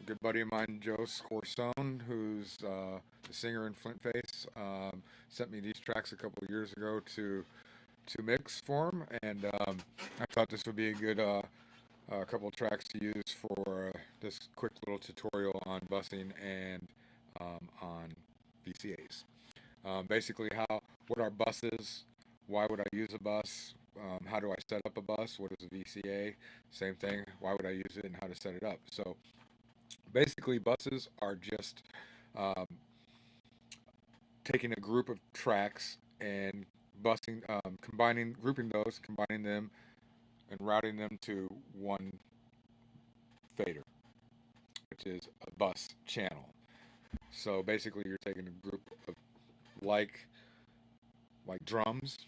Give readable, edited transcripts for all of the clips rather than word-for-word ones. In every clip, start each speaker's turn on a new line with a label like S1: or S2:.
S1: Good buddy of mine, Joe Scorsone, who's the singer in Flint Face, sent me these tracks a couple of years ago to mix for him, and I thought this would be a good couple of tracks to use for this quick little tutorial on busing and on VCAs. Basically, what are buses? Why would I use a bus? How do I set up a bus? What is a VCA? Same thing. Why would I use it and how to set it up? So basically, buses are just um, taking a group of tracks and combining them, and routing them to one fader, which is a bus channel. So basically, you're taking a group of like drums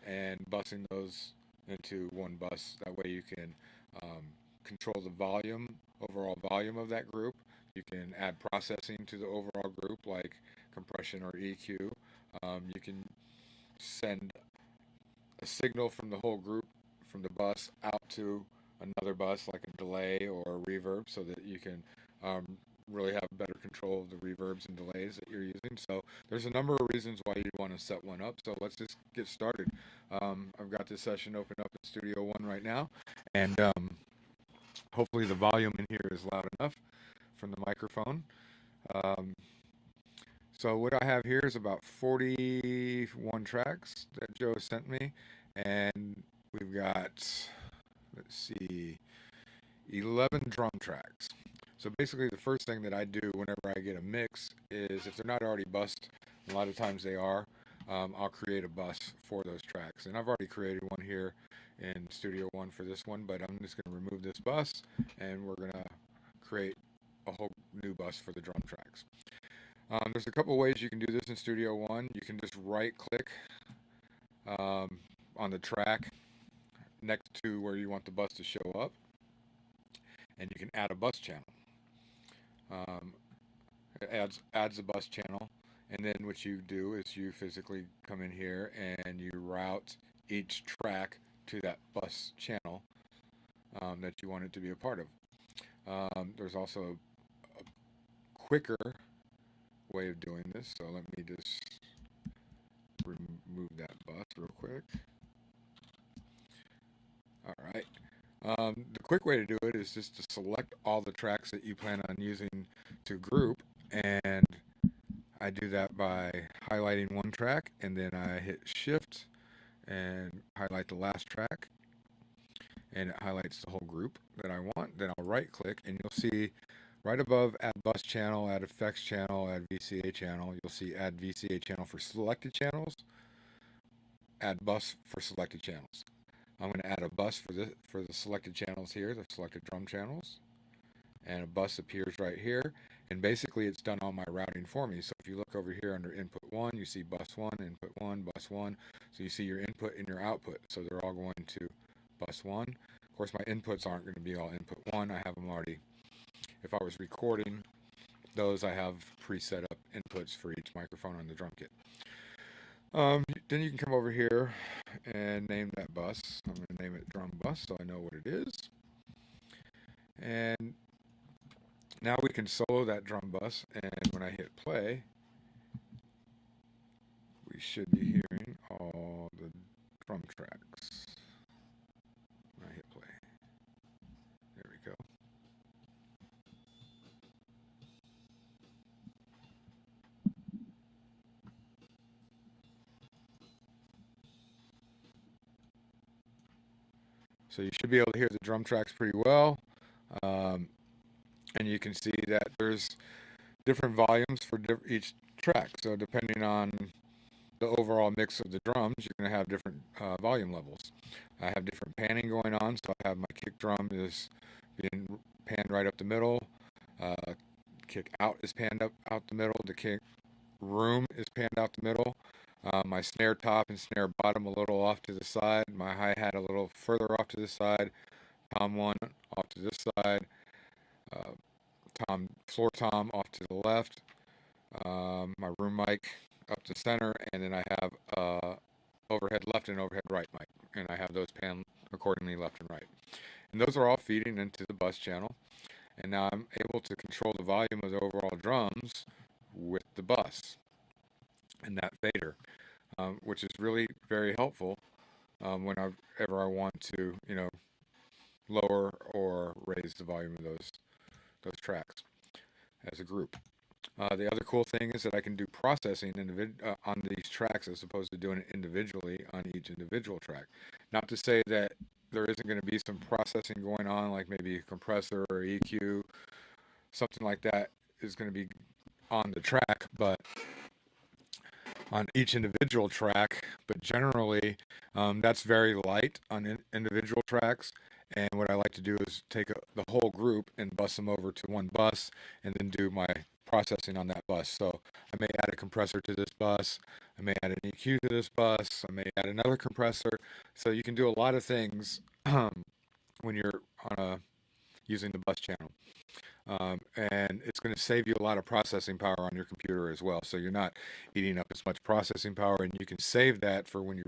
S1: and busing those into one bus. That way, you can um, control the overall volume of that group. You can add processing to the overall group, like compression or EQ. You can send a signal from the whole group from the bus out to another bus, like a delay or a reverb, so that you can um, really have better control of the reverbs and delays that you're using. So there's a number of reasons why you want to set one up. So let's just get started. I've got this session open up in Studio One right now, and hopefully the volume in here is loud enough from the microphone. Um, so what I have here is about 41 tracks that Joe sent me, and we've got, let's see, 11 drum tracks. So basically, the first thing that I do whenever I get a mix is, if they're not already bussed, a lot of times they are, I'll create a bus for those tracks. And I've already created one here in Studio One for this one, but I'm just going to remove this bus, and we're going to create a whole new bus for the drum tracks. There's a couple ways you can do this in Studio One. You can just right-click on the track next to where you want the bus to show up, and you can add a bus channel. It adds a bus channel, and then what you do is you physically come in here and you route each track to that bus channel that you want it to be a part of. There's also a quicker way of doing this, so let me just remove that bus real quick. All right. The quick way to do it is just to select all the tracks that you plan on using to group, and I do that by highlighting one track, and then I hit Shift and highlight the last track, and it highlights the whole group that I want. Then I'll right click, and you'll see right above Add Bus Channel, Add Effects Channel, Add VCA Channel, you'll see Add VCA Channel for selected channels, Add Bus for selected channels. I'm going to add a bus for the selected channels here, the selected drum channels, and a bus appears right here, and basically it's done all my routing for me. So if you look over here under input 1, you see bus 1, input 1, bus 1, so you see your input and your output, so they're all going to bus 1. Of course, my inputs aren't going to be all input 1. I have them already. If I was recording those, I have preset up inputs for each microphone on the drum kit. Then you can come over here and name that bus. I'm going to name it drum bus so I know what it is. And now we can solo that drum bus, and when I hit play, we should be hearing all the drum tracks. When I hit play. There we go. So you should be able to hear the drum tracks pretty well. And you can see that there's different volumes for each track. So depending on the overall mix of the drums, you're going to have different volume levels. I have different panning going on. So I have my kick drum is being panned right up the middle. Kick out is panned up out the middle. The kick room is panned out the middle. My snare top and snare bottom a little off to the side. My hi-hat a little further off to the side. Tom 1 off to this side. Floor tom off to the left. My room mic up to center. And then I have overhead left and overhead right mic. And I have those panned accordingly left and right. And those are all feeding into the bus channel. and now I'm able to control the volume of the overall drums with the bus and that fader, which is really very helpful whenever I want to, lower or raise the volume of those tracks as a group. The other cool thing is that I can do processing on these tracks as opposed to doing it individually on each individual track. Not to say that there isn't going to be some processing going on, like maybe a compressor or EQ, something like that is going to be on the track, but on each individual track. But generally, that's very light on individual tracks. And what I like to do is take the whole group and bus them over to one bus and then do my processing on that bus. So I may add a compressor to this bus. I may add an EQ to this bus. I may add another compressor. So you can do a lot of things when you're using the bus channel. And it's going to save you a lot of processing power on your computer as well. So you're not eating up as much processing power, and you can save that for when you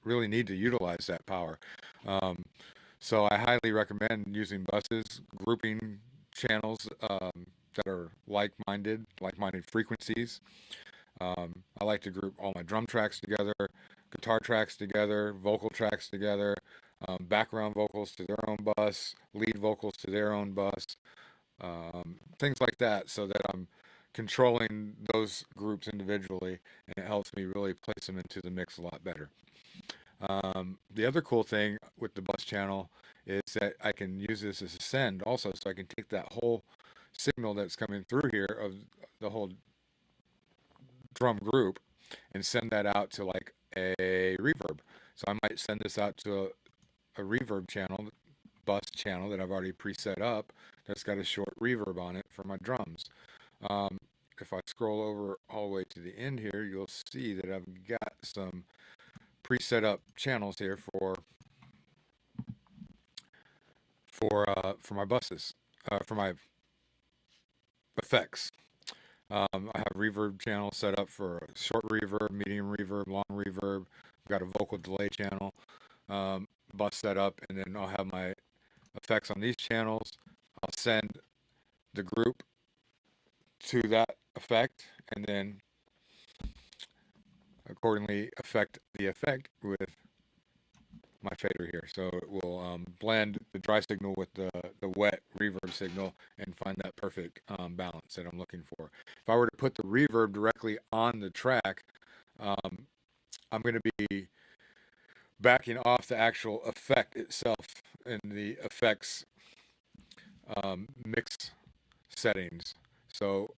S1: really need to utilize that power. So I highly recommend using buses, grouping channels that are like-minded frequencies. I like to group all my drum tracks together, guitar tracks together, vocal tracks together, background vocals to their own bus, lead vocals to their own bus, things like that, so that I'm controlling those groups individually, and it helps me really place them into the mix a lot better. The other cool thing with the bus channel is that I can use this as a send also, so I can take that whole signal that's coming through here of the whole drum group and send that out to like a reverb. So I might send this out to a reverb channel, bus channel that I've already preset up that's got a short reverb on it for my drums. If I scroll over all the way to the end here, you'll see that I've got some preset up channels here for my buses, for my effects. I have reverb channel set up for short reverb, medium reverb, long reverb. I've got a vocal delay channel bus set up, and then I'll have my effects on these channels. I'll send the group to that effect, and then accordingly affect the effect with my fader here. So it will blend the dry signal with the wet reverb signal and find that perfect balance that I'm looking for. If I were to put the reverb directly on the track, I'm going to be backing off the actual effect itself in the effects mix settings. So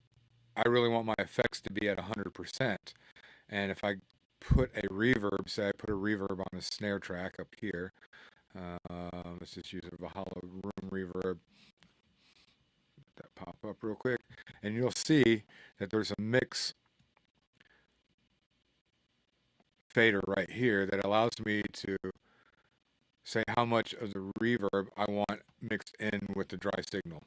S1: I really want my effects to be at 100%. And if I put a reverb, say I put a reverb on a snare track up here, let's just use a Valhalla room reverb, let that pop up real quick, and you'll see that there's a mix fader right here that allows me to say how much of the reverb I want mixed in with the dry signal.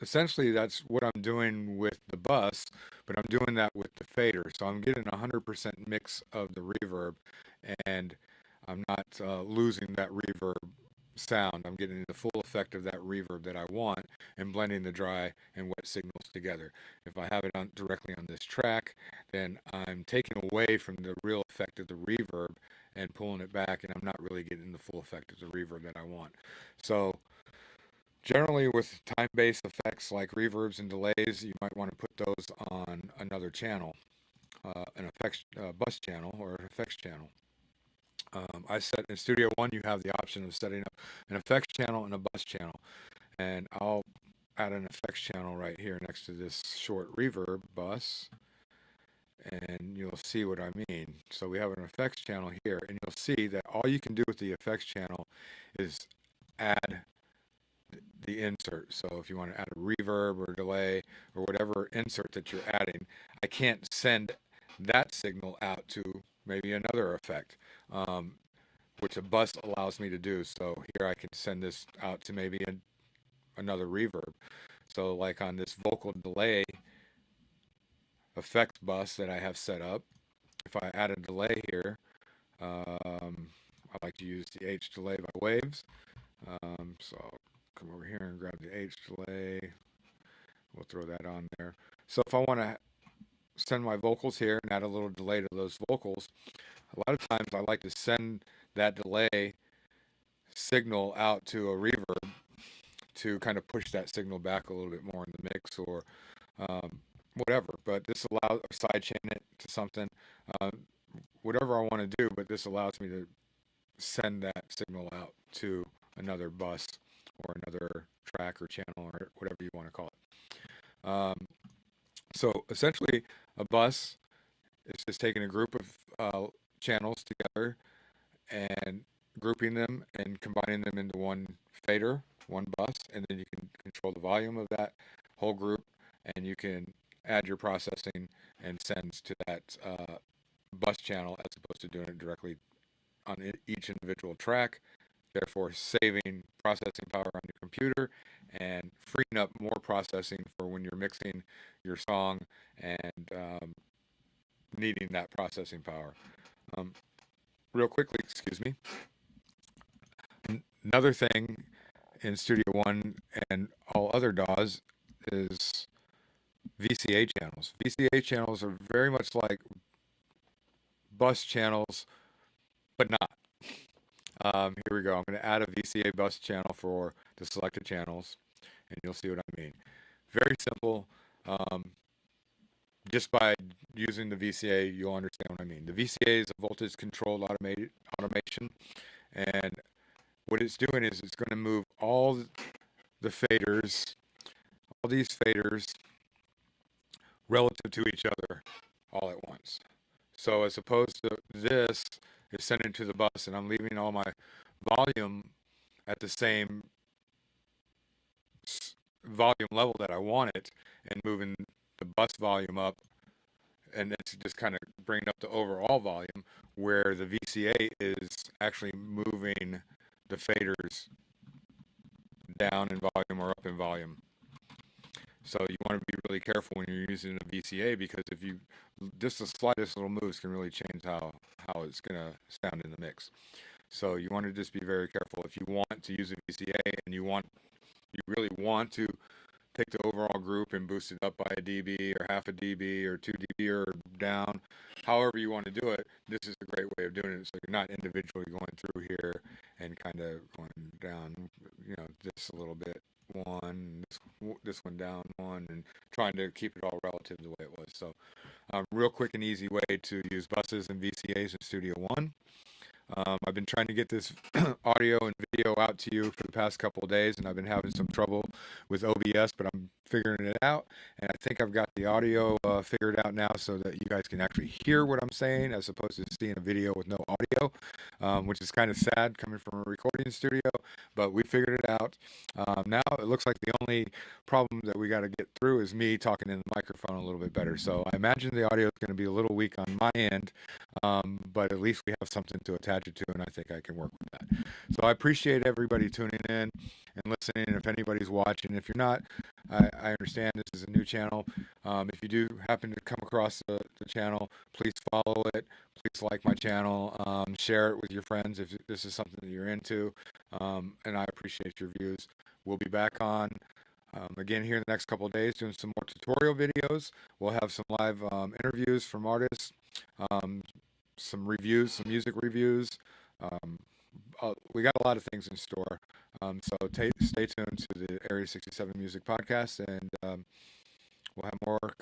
S1: Essentially, that's what I'm doing with the bus, but I'm doing that with the fader. So I'm getting 100% mix of the reverb, and I'm not losing that reverb sound. I'm getting the full effect of that reverb that I want and blending the dry and wet signals together. If I have it directly on this track, then I'm taking away from the real effect of the reverb and pulling it back, and I'm not really getting the full effect of the reverb that I want. So generally, with time-based effects like reverbs and delays, you might want to put those on another channel, an effects bus channel or an effects channel. I set in Studio One, you have the option of setting up an effects channel and a bus channel, and I'll add an effects channel right here next to this short reverb bus, and you'll see what I mean. So we have an effects channel here, and you'll see that all you can do with the effects channel is add the insert. So if you want to add a reverb or delay or whatever insert that you're adding, I can't send that signal out to maybe another effect, which a bus allows me to do. So here I can send this out to maybe another reverb. So like on this vocal delay effects bus that I have set up, if I add a delay here, I like to use the H delay by waves. So come over here and grab the H delay. We'll throw that on there. So if I want to send my vocals here and add a little delay to those vocals, a lot of times I like to send that delay signal out to a reverb to kind of push that signal back a little bit more in the mix, or whatever. But this allows, sidechain it to something, uh, whatever I want to do. But this allows me to send that signal out to another bus or another track or channel or whatever you want to call it. So essentially, a bus is just taking a group of channels together and grouping them and combining them into one fader, one bus, and then you can control the volume of that whole group, and you can add your processing and sends to that bus channel as opposed to doing it directly on each individual track, therefore saving processing power on your computer and freeing up more processing for when you're mixing your song and needing that processing power. Real quickly, excuse me. Another thing in Studio One and all other DAWs is VCA channels. VCA channels are very much like bus channels, but not. Here we go. I'm going to add a VCA bus channel for the selected channels, and you'll see what I mean. Very simple. Just by using the VCA, you'll understand what I mean. The VCA is a voltage-controlled automation, and what it's doing is it's going to move all the faders, all these faders, relative to each other all at once. So as opposed to this is sending to the bus, and I'm leaving all my volume at the same volume level that I want it, and moving the bus volume up, and it's just kind of bringing up the overall volume, where the VCA is actually moving the faders down in volume or up in volume. So you want to be really careful when you're using a VCA, because if you just the slightest little moves can really change how it's going to sound in the mix. So you want to just be very careful. If you want to use a VCA and you really want to take the overall group and boost it up by a dB or half a dB or 2 dB or down, however you want to do it, this is a great way of doing it. So you're not individually going through here and kind of going down, just a little bit, one, this one down one, and trying to keep it all relative to the way it was. So real quick and easy way to use buses and VCAs in Studio One. I've been trying to get this audio and video out to you for the past couple of days, and I've been having some trouble with OBS, but I'm figuring it out. And I think I've got the audio figured out now so that you guys can actually hear what I'm saying as opposed to seeing a video with no audio, which is kind of sad coming from a recording studio, but we figured it out. Now it looks like the only problem that we got to get through is me talking in the microphone a little bit better. So I imagine the audio is going to be a little weak on my end, but at least we have something to attach it to, and I think I can work with that. So I appreciate everybody tuning in and listening. If anybody's watching, if you're not, I understand this is a new channel. If you do happen to come across the channel, please follow it. Please like my channel. Share it with your friends if this is something that you're into. And I appreciate your views. We'll be back on again here in the next couple of days doing some more tutorial videos. We'll have some live interviews from artists, some reviews, some music reviews. We got a lot of things in store. So stay tuned to the Area 67 Music Podcast, and we'll have more